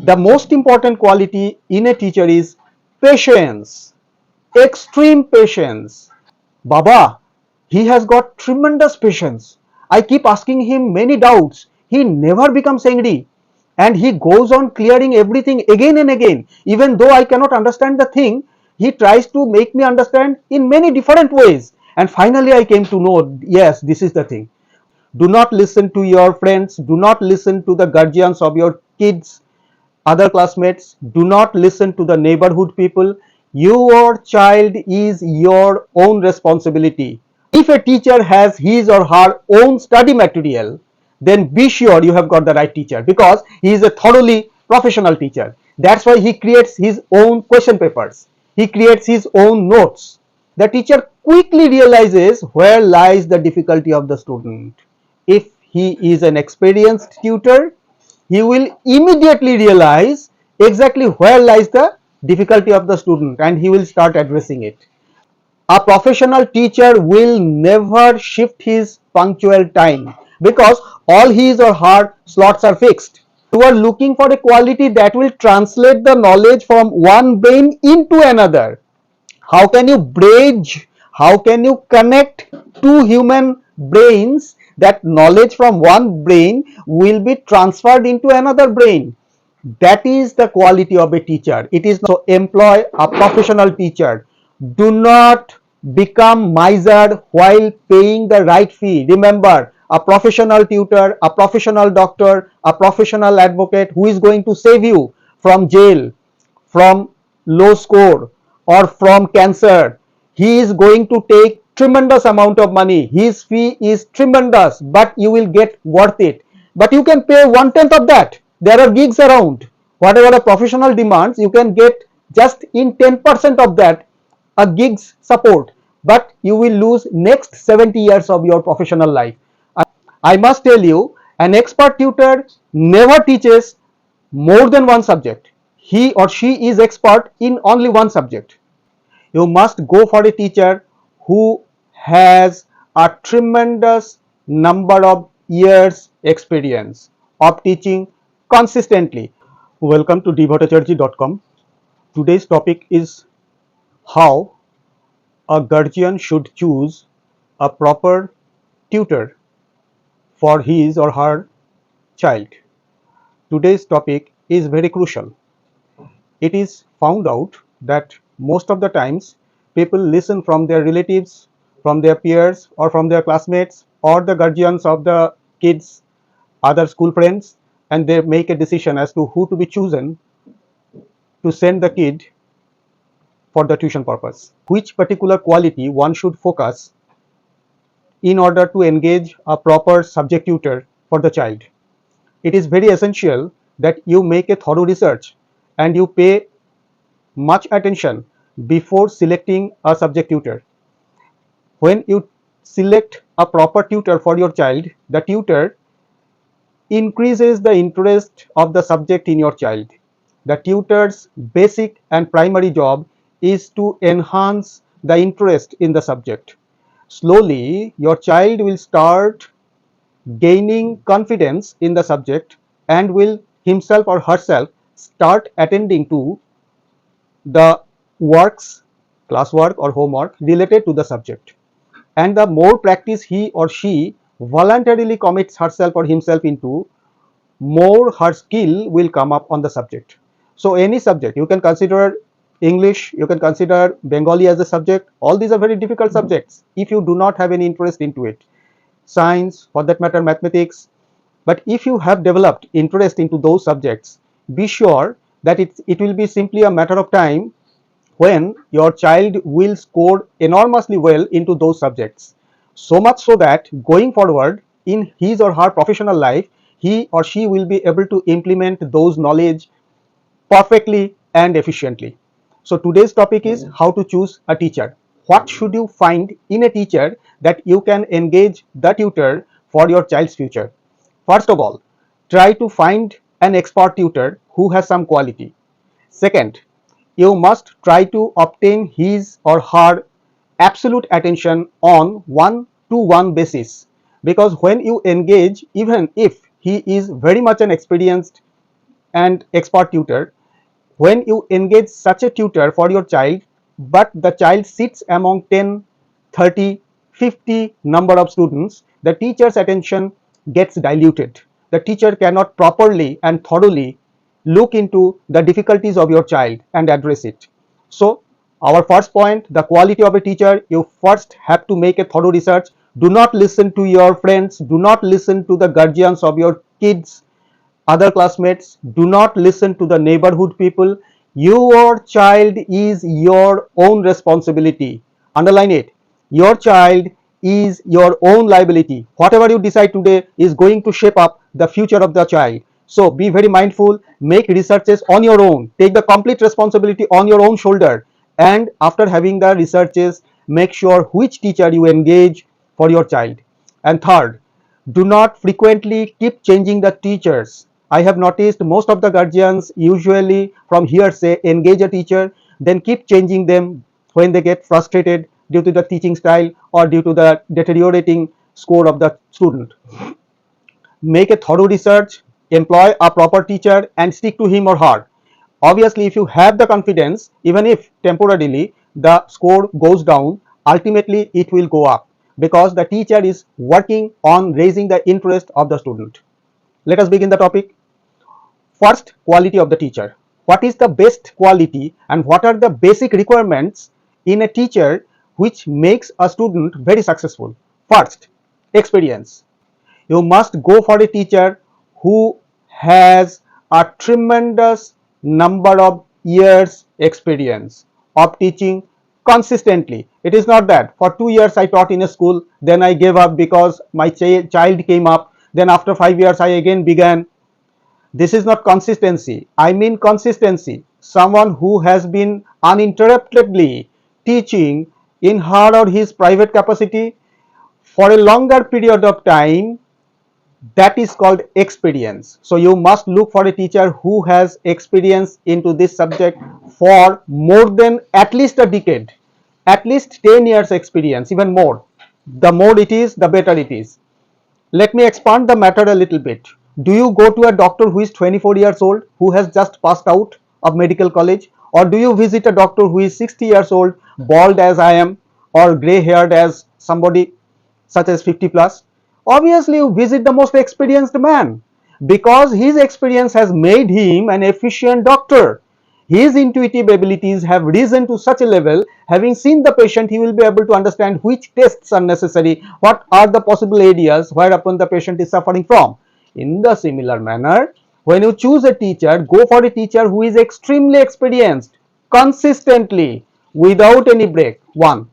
The most important quality in a teacher is patience, extreme patience. Baba, he has got tremendous patience. I keep asking him many doubts. He never becomes angry. And he goes on clearing everything again and again. Even though I cannot understand the thing, he tries to make me understand in many different ways. And finally, I came to know, yes, this is the thing. Do not listen to your friends. Do not listen to the guardians of your kids, other classmates. Do not listen to the neighborhood people. Your child is your own responsibility. If a teacher has his or her own study material, then be sure you have got the right teacher, because he is a thoroughly professional teacher. That's why he creates his own question papers. He creates his own notes. The teacher quickly realizes where lies the difficulty of the student. If he is an experienced tutor, he will immediately realize exactly where lies the difficulty of the student, and he will start addressing it. A professional teacher will never shift his punctual time, because all his or her slots are fixed. You are looking for a quality that will translate the knowledge from one brain into another. How can you bridge, how can you connect two human brains, that knowledge from one brain will be transferred into another brain? That is the quality of a teacher. It is so employ a professional teacher. Do not become miser while paying the right fee. Remember, a professional tutor, a professional doctor, a professional advocate who is going to save you from jail, from low score, or from cancer, he is going to take tremendous amount of money. His fee is tremendous, but you will get worth it. But you can pay 1/10 of that. There are gigs around. Whatever a professional demands, you can get just in 10% of that a gig's support, but you will lose next 70 years of your professional life. I must tell you, an expert tutor never teaches more than one subject. He or she is expert in only one subject. You must go for a teacher who has a tremendous number of years experience of teaching consistently. Welcome to dbhattacharjee.com. Today's topic is how a guardian should choose a proper tutor for his or her child. Today's topic is very crucial. It is found out that most of the times people listen from their relatives, from their peers, or from their classmates, or the guardians of the kids, other school friends, and they make a decision as to who to be chosen to send the kid for the tuition purpose. Which particular quality one should focus in order to engage a proper subject tutor for the child. It is very essential that you make a thorough research and you pay much attention before selecting a subject tutor. When you select a proper tutor for your child, the tutor increases the interest of the subject in your child. The tutor's basic and primary job is to enhance the interest in the subject. Slowly, your child will start gaining confidence in the subject and will himself or herself start attending to the works, classwork or homework related to the subject. And the more practice he or she voluntarily commits herself or himself into, more her skill will come up on the subject. So any subject, you can consider English, you can consider Bengali as a subject. All these are very difficult subjects if you do not have any interest into it. Science, for that matter, mathematics. But if you have developed interest into those subjects, be sure that it will be simply a matter of time when your child will score enormously well into those subjects. So much so that going forward in his or her professional life, he or she will be able to implement those knowledge perfectly and efficiently. So today's topic is how to choose a teacher. What should you find in a teacher that you can engage the tutor for your child's future? First of all, try to find an expert tutor who has some quality. Second, you must try to obtain his or her absolute attention on one-to-one basis, because when you engage, even if he is very much an experienced and expert tutor, when you engage such a tutor for your child, but the child sits among 10, 30, 50 number of students, the teacher's attention gets diluted. The teacher cannot properly and thoroughly look into the difficulties of your child and address it. So our first point, the quality of a teacher, you first have to make a thorough research. Do not listen to your friends, do not listen to the guardians of your kids, other classmates, do not listen to the neighborhood people. Your child is your own responsibility. Underline it. Your child is your own liability. Whatever you decide today is going to shape up the future of the child. So be very mindful, make researches on your own, take the complete responsibility on your own shoulder, and after having the researches, make sure which teacher you engage for your child. And third, do not frequently keep changing the teachers. I have noticed most of the guardians usually from hearsay engage a teacher, then keep changing them when they get frustrated due to the teaching style or due to the deteriorating score of the student. Make a thorough research, employ a proper teacher and stick to him or her. Obviously, if you have the confidence, even if temporarily the score goes down, ultimately it will go up because the teacher is working on raising the interest of the student. Let us begin the topic. First, quality of the teacher. What is the best quality and what are the basic requirements in a teacher which makes a student very successful? First, experience. You must go for a teacher who has a tremendous number of years experience of teaching consistently. It is not that for 2 years I taught in a school, then I gave up because my child came up, then after 5 years I again began. This is not consistency. I mean consistency. Someone who has been uninterruptedly teaching in her or his private capacity for a longer period of time, that is called experience. So you must look for a teacher who has experience into this subject for more than at least a decade, at least 10 years experience, even more. The more it is, the better it is. Let me expand the matter a little bit. Do you go to a doctor who is 24 years old, who has just passed out of medical college, or do you visit a doctor who is 60 years old, bald as I am, or gray haired as somebody such as 50 plus? Obviously, you visit the most experienced man because his experience has made him an efficient doctor. His intuitive abilities have risen to such a level, having seen the patient, he will be able to understand which tests are necessary, what are the possible areas whereupon the patient is suffering from. In the similar manner, when you choose a teacher, go for a teacher who is extremely experienced, consistently, without any break. One.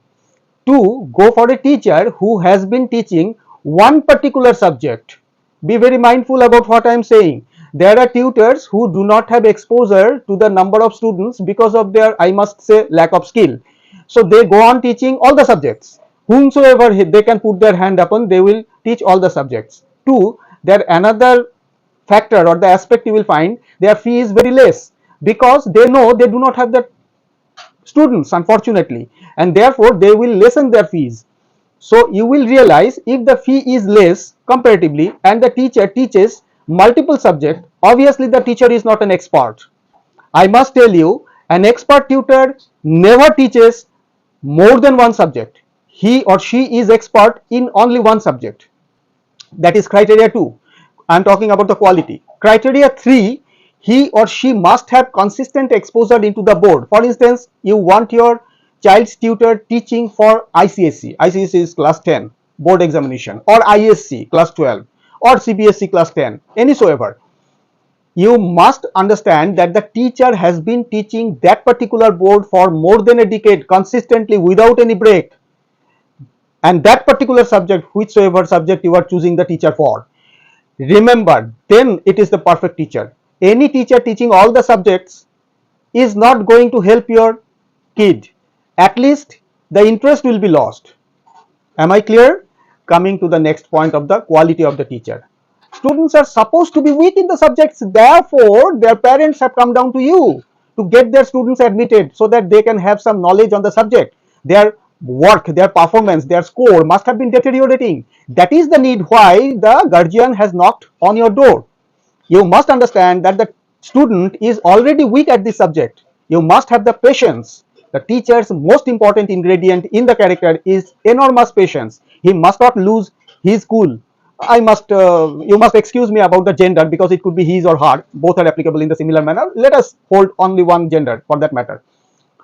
Two, go for a teacher who has been teaching one particular subject. Be very mindful about what I am saying. There are tutors who do not have exposure to the number of students because of their, I must say, lack of skill. So they go on teaching all the subjects. Whomsoever they can put their hand upon, they will teach all the subjects. Two, there another factor or the aspect you will find, their fee is very less because they know they do not have the students, unfortunately, and therefore they will lessen their fees. So you will realize if the fee is less comparatively and the teacher teaches multiple subjects, obviously the teacher is not an expert. I must tell you, an expert tutor never teaches more than one subject. He or she is expert in only one subject. That is criteria 2. I am talking about the quality. Criteria 3, he or she must have consistent exposure into the board. For instance, you want your child's tutor teaching for ICSE. ICSE is class 10 board examination, or ISC class 12, or CBSE class 10, any so ever. You must understand that the teacher has been teaching that particular board for more than a decade consistently without any break, and that particular subject, whichsoever subject you are choosing the teacher for, remember, then it is the perfect teacher. Any teacher teaching all the subjects is not going to help your kid. At least the interest will be lost. Am I clear? Coming to the next point of the quality of the teacher. Students are supposed to be weak in the subjects, therefore their parents have come down to you to get their students admitted so that they can have some knowledge on the subject. Their work, their performance, their score must have been deteriorating. That is the need why the guardian has knocked on your door. You must understand that the student is already weak at this subject. You must have the patience. The teacher's most important ingredient in the character is enormous patience. He must not lose his cool. You must excuse me about the gender because it could be his or her. Both are applicable in the similar manner. Let us hold only one gender for that matter.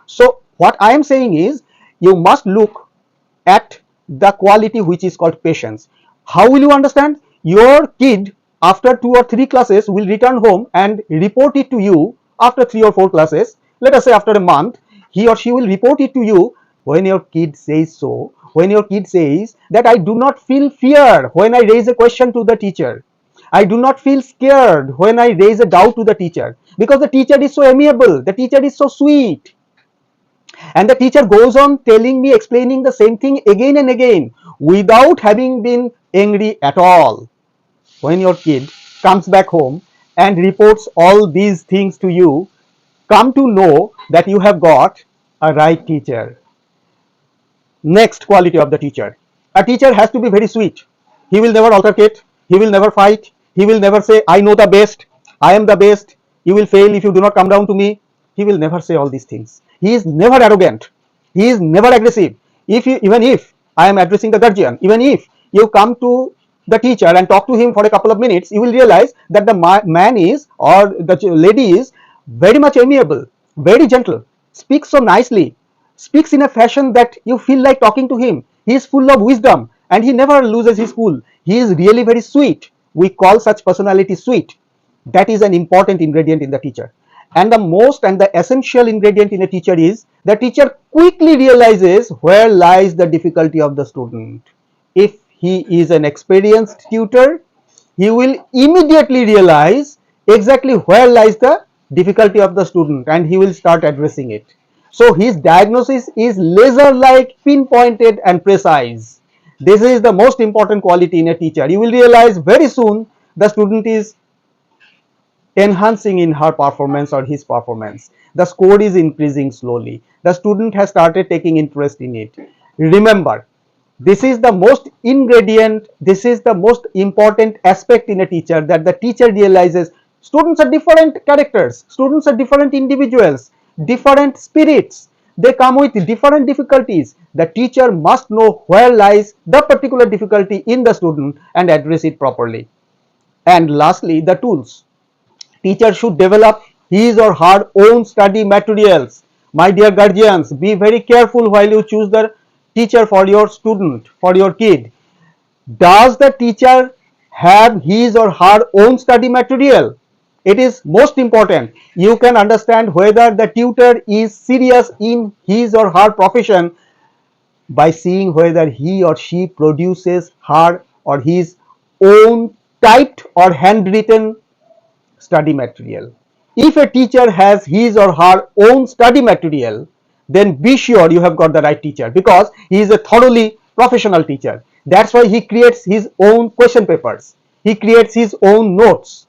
So what I am saying is, you must look at the quality which is called patience. How will you understand? Your kid after 2 or 3 classes will return home and report it to you after 3 or 4 classes. Let us say after a month, he or she will report it to you. When your kid says so, when your kid says that I do not feel fear when I raise a question to the teacher, I do not feel scared when I raise a doubt to the teacher, because the teacher is so amiable, the teacher is so sweet, and the teacher goes on telling me, explaining the same thing again and again without having been angry at all. When your kid comes back home and reports all these things to you, come to know that you have got a right teacher. Next quality of the teacher. A teacher has to be very sweet. He will never altercate. He will never fight. He will never say, I know the best. I am the best. You will fail if you do not come down to me. He will never say all these things. He is never arrogant. He is never aggressive. Even if I am addressing the guardian, even if you come to the teacher and talk to him for a couple of minutes, you will realize that the man is, or the lady is, very much amiable, very gentle, speaks so nicely, speaks in a fashion that you feel like talking to him. He is full of wisdom and he never loses his cool. He is really very sweet. We call such personality sweet. That is an important ingredient in the teacher. And the most and the essential ingredient in a teacher is the teacher quickly realizes where lies the difficulty of the student. If he is an experienced tutor, he will immediately realize exactly where lies the difficulty of the student and he will start addressing it. So his diagnosis is laser like, pinpointed and precise. This is the most important quality in a teacher. You will realize very soon the student is enhancing in her performance or his performance. The score is increasing slowly. The student has started taking interest in it. Remember, this is the most ingredient, this is the most important aspect in a teacher, that the teacher realizes students are different characters, students are different individuals, different spirits. They come with different difficulties. The teacher must know where lies the particular difficulty in the student and address it properly. And lastly, the tools. Teacher should develop his or her own study materials. My dear guardians, be very careful while you choose the teacher for your student, for your kid. Does the teacher have his or her own study material? It is most important. You can understand whether the tutor is serious in his or her profession by seeing whether he or she produces her or his own typed or handwritten study material. If a teacher has his or her own study material, then be sure you have got the right teacher, because he is a thoroughly professional teacher. That's why he creates his own question papers. He creates his own notes.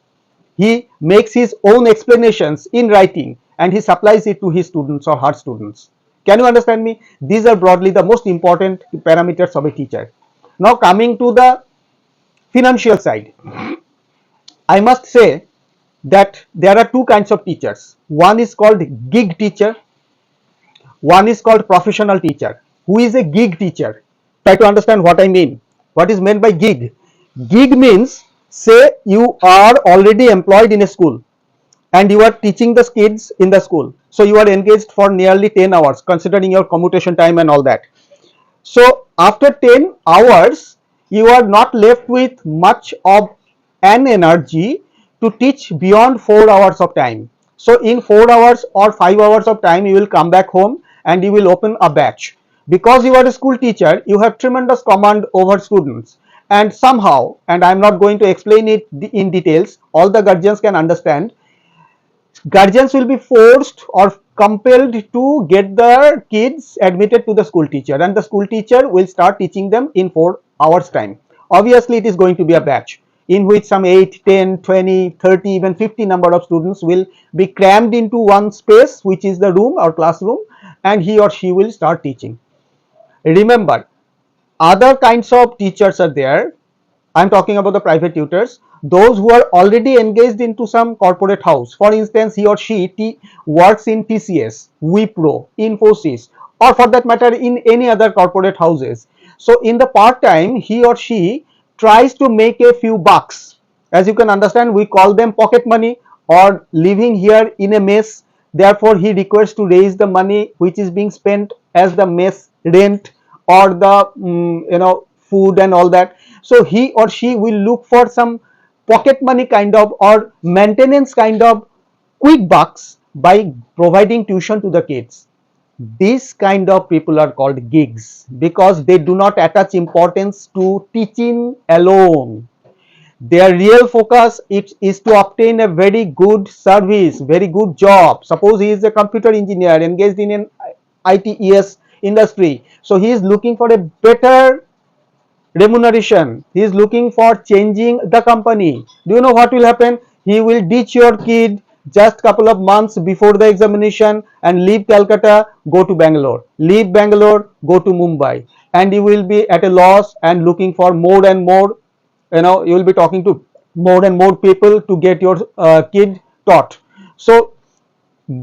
He makes his own explanations in writing and he supplies it to his students or her students. Can you understand me? These are broadly the most important parameters of a teacher. Now coming to the financial side, I must say that there are two kinds of teachers. One is called gig teacher, one is called professional teacher. Who is a gig teacher? Try to understand what I mean. What is meant by gig? Gig means, say you are already employed in a school and you are teaching the kids in the school. So you are engaged for nearly 10 hours considering your commutation time and all that. So after 10 hours, you are not left with much of an energy to teach beyond 4 hours of time. So in 4 hours or 5 hours of time, you will come back home and you will open a batch. Because you are a school teacher, you have tremendous command over students. And somehow, and I am not going to explain it in details, all the guardians can understand, guardians will be forced or compelled to get their kids admitted to the school teacher, and the school teacher will start teaching them in 4 hours time. Obviously it is going to be a batch in which some 8, 10, 20, 30, even 50 number of students will be crammed into one space, which is the room or classroom, and he or she will start teaching. Remember, other kinds of teachers are there. I'm talking about the private tutors. those who are already engaged into some corporate house. For instance, he or she works in TCS, Wipro, Infosys, or for that matter in any other corporate houses. So in the part time, he or she tries to make a few bucks. As you can understand, we call them pocket money, or living here in a mess. Therefore he requires to raise the money which is being spent as the mess rent, or the food and all that. So he or she will look for some pocket money kind of, or maintenance kind of quick bucks by providing tuition to the kids. These kind of people are called gigs, because they do not attach importance to teaching alone. Their real focus is to obtain a very good service, very good job. Suppose he is a computer engineer engaged in an ITES industry, so he is looking for a better remuneration. He is looking for changing the company. Do you know what will happen? He will ditch your kid just couple of months before the examination and leave Calcutta, go to Bangalore, leave Bangalore, go to Mumbai, and you will be at a loss and looking for more and more. You will be talking to more and more people to get your kid taught. So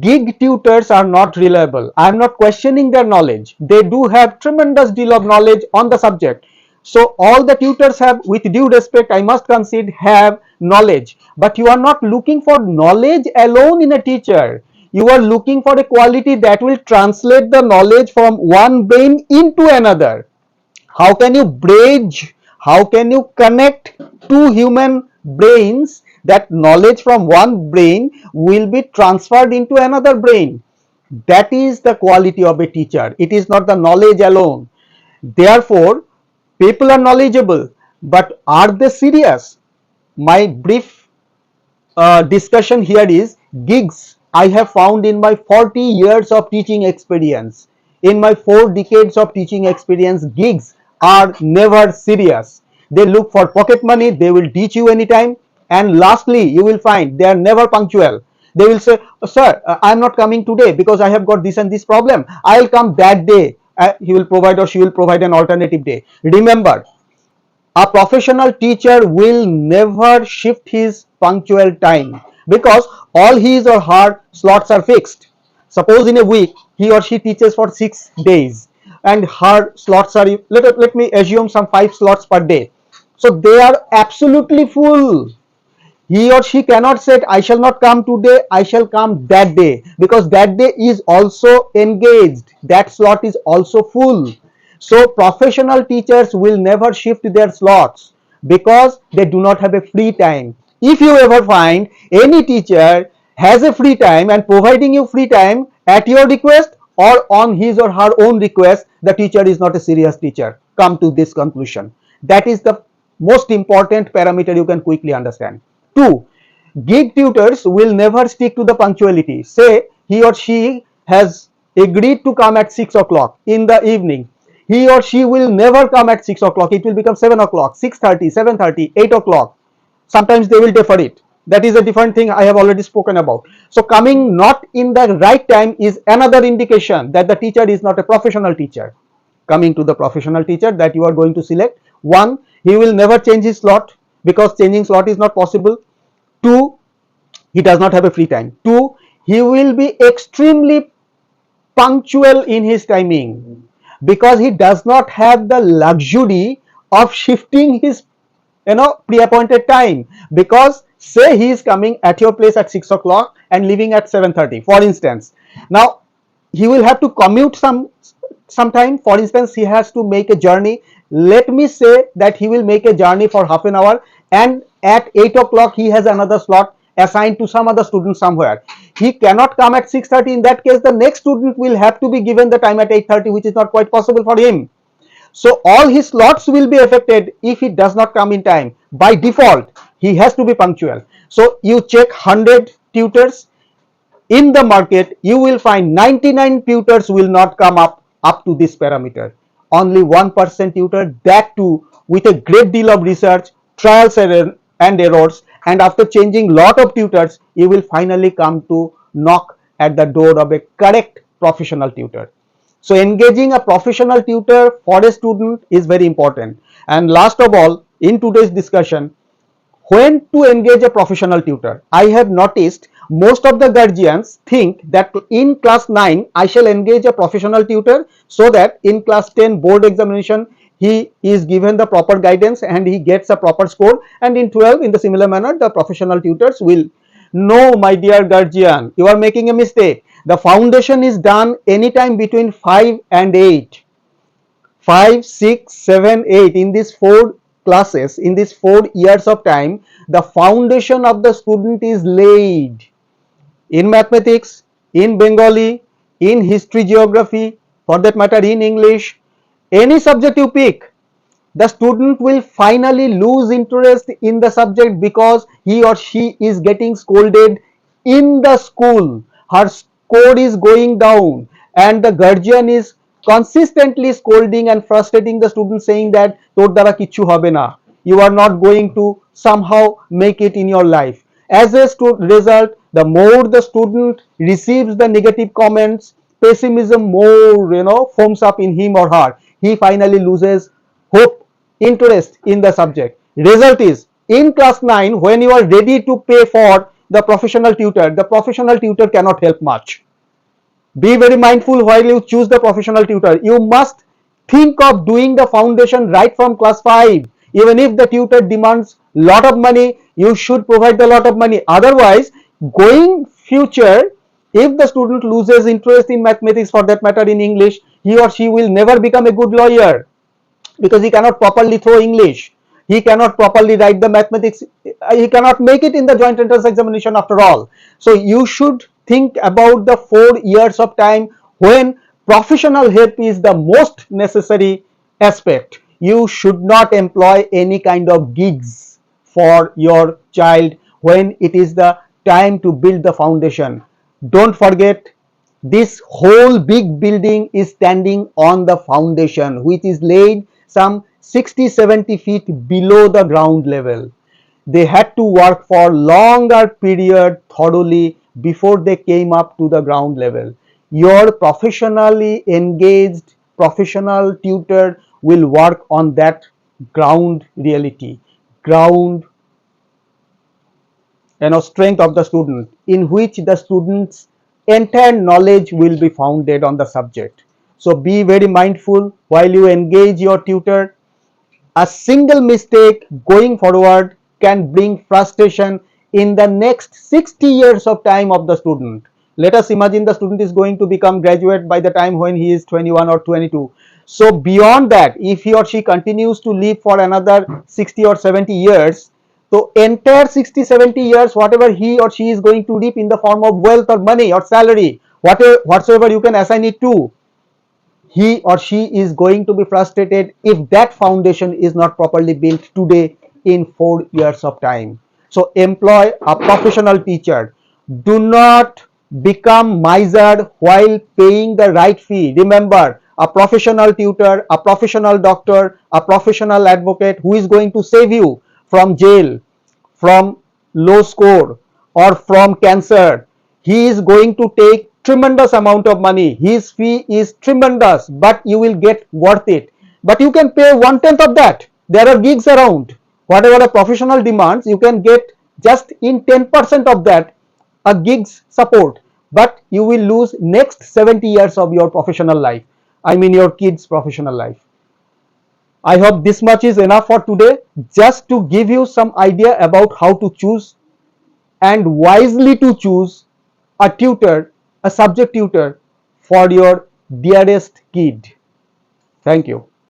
gig tutors are not reliable. I am not questioning their knowledge. They do have tremendous deal of knowledge on the subject. So all the tutors have, with due respect, I must concede, have knowledge. But you are not looking for knowledge alone in a teacher. You are looking for a quality that will translate the knowledge from one brain into another. How can you bridge, how can you connect two human brains, that knowledge from one brain will be transferred into another brain? That is the quality of a teacher. It is not the knowledge alone. Therefore people are knowledgeable, but are they serious? My brief discussion here is gigs. I have found in my 40 years of teaching experience, in my 4 decades of teaching experience, gigs are never serious. They look for pocket money, they will teach you anytime, and lastly you will find they are never punctual. They will say, sir, I am not coming today because I have got this and this problem, I will come that day. He will provide, or she will provide, an alternative day. Remember, a professional teacher will never shift his punctual time, because all his or her slots are fixed. Suppose in a week he or she teaches for 6 days and her slots are, let me assume, some 5 slots per day. So they are absolutely full. He or she cannot say, I shall not come today, I shall come that day, because that day is also engaged, that slot is also full. So professional teachers will never shift their slots because they do not have a free time. If you ever find any teacher has a free time and providing you free time at your request or on his or her own request, the teacher is not a serious teacher. Come to this conclusion. That is the most important parameter you can quickly understand. 2. Gig tutors will never stick to the punctuality. Say he or she has agreed to come at 6 o'clock in the evening. He or she will never come at 6 o'clock. It will become 7 o'clock, 6:30, 7:30, 8 o'clock. Sometimes they will defer it. That is a different thing I have already spoken about. So coming not in the right time is another indication that the teacher is not a professional teacher. Coming to the professional teacher that you are going to select, 1, he will never change his slot because changing slot is not possible. 2, he does not have a free time. 2, he will be extremely punctual in his timing because he does not have the luxury of shifting his pre-appointed time. Because say he is coming at your place at 6 o'clock and leaving at 7:30, for instance. Now he will have to commute some time. For instance, he has to make a journey. Let me say that he will make a journey for half an hour, and at 8 o'clock he has another slot assigned to some other student somewhere. He cannot come at 6:30. In that case, the next student will have to be given the time at 8:30, which is not quite possible for him. So all his slots will be affected if he does not come in time. By default, he has to be punctual. So you check 100 tutors in the market, you will find 99 tutors will not come up to this parameter. Only 1% tutor, that too with a great deal of research, trials and errors, and after changing lot of tutors, you will finally come to knock at the door of a correct professional tutor. So engaging a professional tutor for a student is very important. And last of all, in today's discussion, when to engage a professional tutor. I have noticed most of the guardians think that in class 9 I shall engage a professional tutor so that in class 10 board examination he is given the proper guidance and he gets a proper score, and in 12 in the similar manner the professional tutors will. No, my dear guardian, you are making a mistake. The foundation is done anytime between 5 and 8. 5, 6, 7, 8, in these 4 classes, in these 4 years of time, the foundation of the student is laid in mathematics, in Bengali, in history, geography, for that matter in English, any subject you pick. The student will finally lose interest in the subject because he or she is getting scolded in the school. Her score is going down and the guardian is consistently scolding and frustrating the student, saying that তোর দ্বারা কিচ্ছু হবে না, you are not going to somehow make it in your life. As a result, the more the student receives the negative comments, pessimism more foams up in him or her. He finally loses hope, interest in the subject. Result is, in class 9 when you are ready to pay for the professional tutor cannot help much. Be very mindful while you choose the professional tutor. You must think of doing the foundation right from class 5. Even if the tutor demands lot of money, you should provide the lot of money. Otherwise, going future, if the student loses interest in mathematics, for that matter in English, he or she will never become a good lawyer, because he cannot properly throw English, he cannot properly write the mathematics, he cannot make it in the joint entrance examination after all. So you should think about the 4 years of time when professional help is the most necessary aspect. You should not employ any kind of gigs for your child when it is the time to build the foundation. Don't forget, this whole big building is standing on the foundation, which is laid some 60-70 feet below the ground level. They had to work for longer period thoroughly before they came up to the ground level. Your professionally engaged professional tutor will work on that ground reality, ground strength of the student, in which the student's entire knowledge will be founded on the subject. So be very mindful while you engage your tutor. A single mistake going forward can bring frustration in the next 60 years of time of the student. Let us imagine the student is going to become graduate by the time when he is 21 or 22. So beyond that, if he or she continues to live for another 60 or 70 years, so entire 60-70 years, whatever he or she is going to reap in the form of wealth or money or salary, whatsoever you can assign it to, he or she is going to be frustrated if that foundation is not properly built today in 4 years of time. So employ a professional teacher. Do not become miser while paying the right fee. Remember, a professional tutor, a professional doctor, a professional advocate who is going to save you from jail, from low score, or from cancer, he is going to take tremendous amount of money. His fee is tremendous, but you will get worth it. But you can pay 1/10 of that. There are gigs around. Whatever a professional demands, you can get just in 10% of that a gigs support, but you will lose next 70 years of your professional life. I mean your kids' professional life. I hope this much is enough for today, just to give you some idea about how to choose and wisely to choose a tutor, a subject tutor for your dearest kid. Thank you.